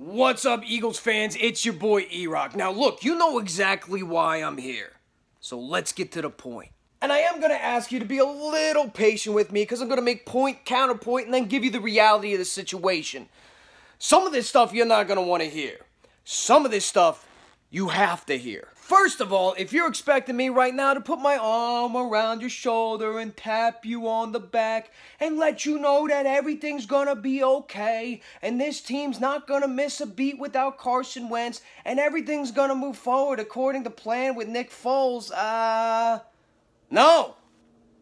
What's up, Eagles fans? It's your boy EROCK. Now look, you know exactly why I'm here. So let's get to the point. And I am going to ask you to be a little patient with me because I'm going to make point, counterpoint, and then give you the reality of the situation. Some of this stuff you're not going to want to hear. Some of this stuff you have to hear. First of all, if you're expecting me right now to put my arm around your shoulder and tap you on the back and let you know that everything's gonna be okay and this team's not gonna miss a beat without Carson Wentz and everything's gonna move forward according to plan with Nick Foles, no.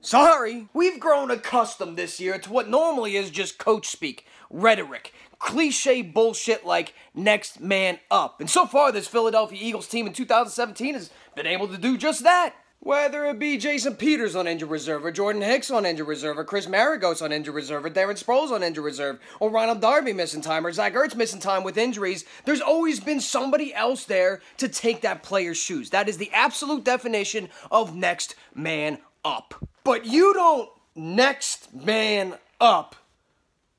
Sorry. We've grown accustomed this year to what normally is just coach speak, rhetoric, cliche bullshit like next man up. And so far, this Philadelphia Eagles team in 2017 has been able to do just that. Whether it be Jason Peters on injured reserve, or Jordan Hicks on injured reserve, or Chris Maragos on injured reserve, or Darren Sproles on injured reserve, or Ronald Darby missing time, or Zach Ertz missing time with injuries, there's always been somebody else there to take that player's shoes. That is the absolute definition of next man up. But you don't next man up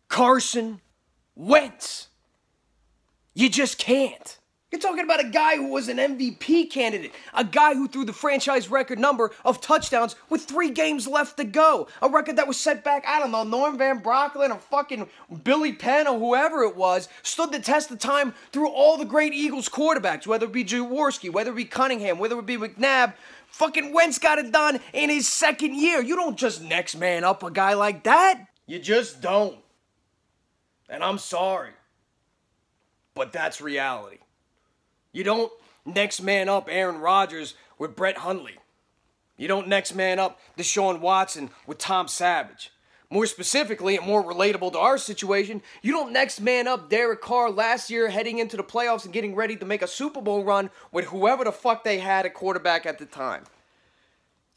Carson Wentz. You just can't. You're talking about a guy who was an MVP candidate, a guy who threw the franchise record number of touchdowns with 3 games left to go, a record that was set back, I don't know, Norm Van Brocklin or fucking Billy Penn or whoever it was, stood the test of time through all the great Eagles quarterbacks, whether it be Jaworski, whether it be Cunningham, whether it be McNabb. Fucking Wentz got it done in his second year. You don't just next man up a guy like that. You just don't. And I'm sorry, but that's reality. You don't next man up Aaron Rodgers with Brett Hundley. You don't next man up Deshaun Watson with Tom Savage. More specifically and more relatable to our situation, you don't next man up Derek Carr last year heading into the playoffs and getting ready to make a Super Bowl run with whoever the fuck they had at quarterback at the time.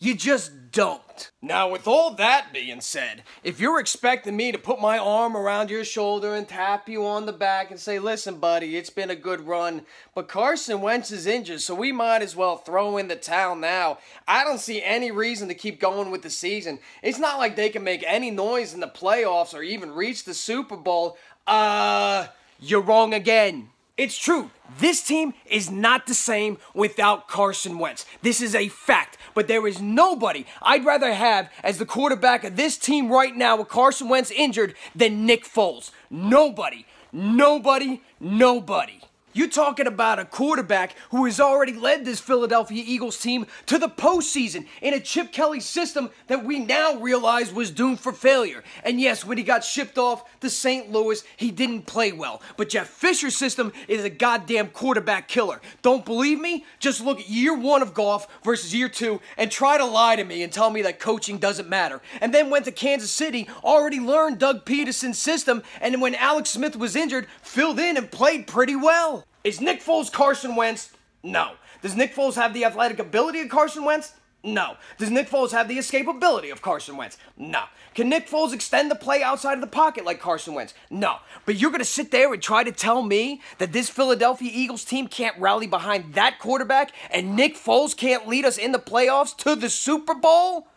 You just don't. Now, with all that being said, if you're expecting me to put my arm around your shoulder and tap you on the back and say, listen, buddy, it's been a good run, but Carson Wentz is injured, so we might as well throw in the towel now. I don't see any reason to keep going with the season. It's not like they can make any noise in the playoffs or even reach the Super Bowl. You're wrong again. It's true. This team is not the same without Carson Wentz. This is a fact. But there is nobody I'd rather have as the quarterback of this team right now with Carson Wentz injured than Nick Foles. Nobody. Nobody. Nobody. You're talking about a quarterback who has already led this Philadelphia Eagles team to the postseason in a Chip Kelly system that we now realize was doomed for failure. And yes, when he got shipped off to St. Louis, he didn't play well. But Jeff Fisher's system is a goddamn quarterback killer. Don't believe me? Just look at year 1 of Goff versus year 2 and try to lie to me and tell me that coaching doesn't matter. And then went to Kansas City, already learned Doug Peterson's system, and when Alex Smith was injured, filled in and played pretty well. Is Nick Foles Carson Wentz? No. Does Nick Foles have the athletic ability of Carson Wentz? No. Does Nick Foles have the escapability of Carson Wentz? No. Can Nick Foles extend the play outside of the pocket like Carson Wentz? No. But you're going to sit there and try to tell me that this Philadelphia Eagles team can't rally behind that quarterback and Nick Foles can't lead us in the playoffs to the Super Bowl?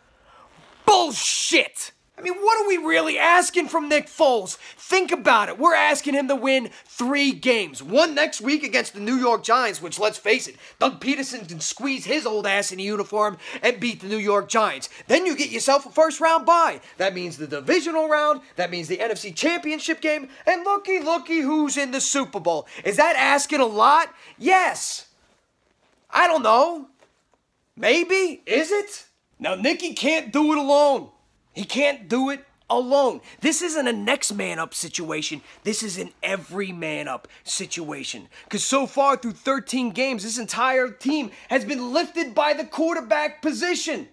Bullshit! I mean, what are we really asking from Nick Foles? Think about it. We're asking him to win 3 games. 1 next week against the New York Giants, which, let's face it, Doug Peterson can squeeze his old ass in a uniform and beat the New York Giants. Then you get yourself a first-round bye. That means the divisional round. That means the NFC Championship game. And looky who's in the Super Bowl. Is that asking a lot? Yes. I don't know. Maybe. Is it? Now, Nicky can't do it alone. He can't do it alone. This isn't a next man up situation. This is an every man up situation. Because so far through 13 games, this entire team has been lifted by the quarterback position.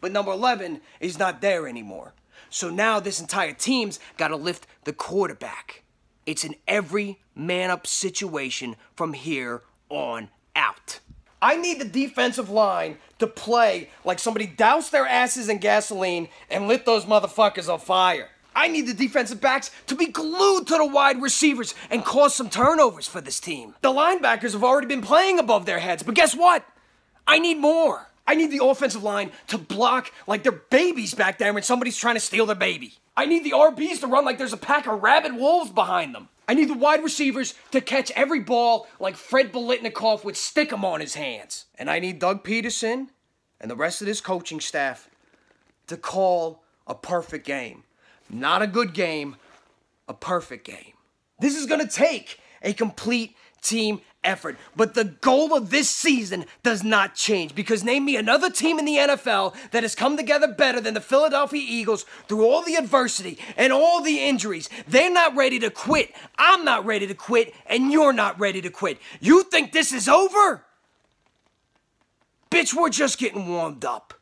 But number 11 is not there anymore. So now this entire team's got to lift the quarterback. It's an every man up situation from here on out. I need the defensive line to play like somebody doused their asses in gasoline and lit those motherfuckers on fire. I need the defensive backs to be glued to the wide receivers and cause some turnovers for this team. The linebackers have already been playing above their heads, but guess what? I need more. I need the offensive line to block like they're babies back there when somebody's trying to steal their baby. I need the RBs to run like there's a pack of rabid wolves behind them. I need the wide receivers to catch every ball like Fred Biletnikoff would stick 'em on his hands. And I need Doug Peterson and the rest of this coaching staff to call a perfect game. Not a good game, a perfect game. This is going to take a complete team effort, but the goal of this season does not change, because name me another team in the NFL that has come together better than the Philadelphia Eagles through all the adversity and all the injuries. They're not ready to quit. I'm not ready to quit, and you're not ready to quit. You think this is over? Bitch, we're just getting warmed up.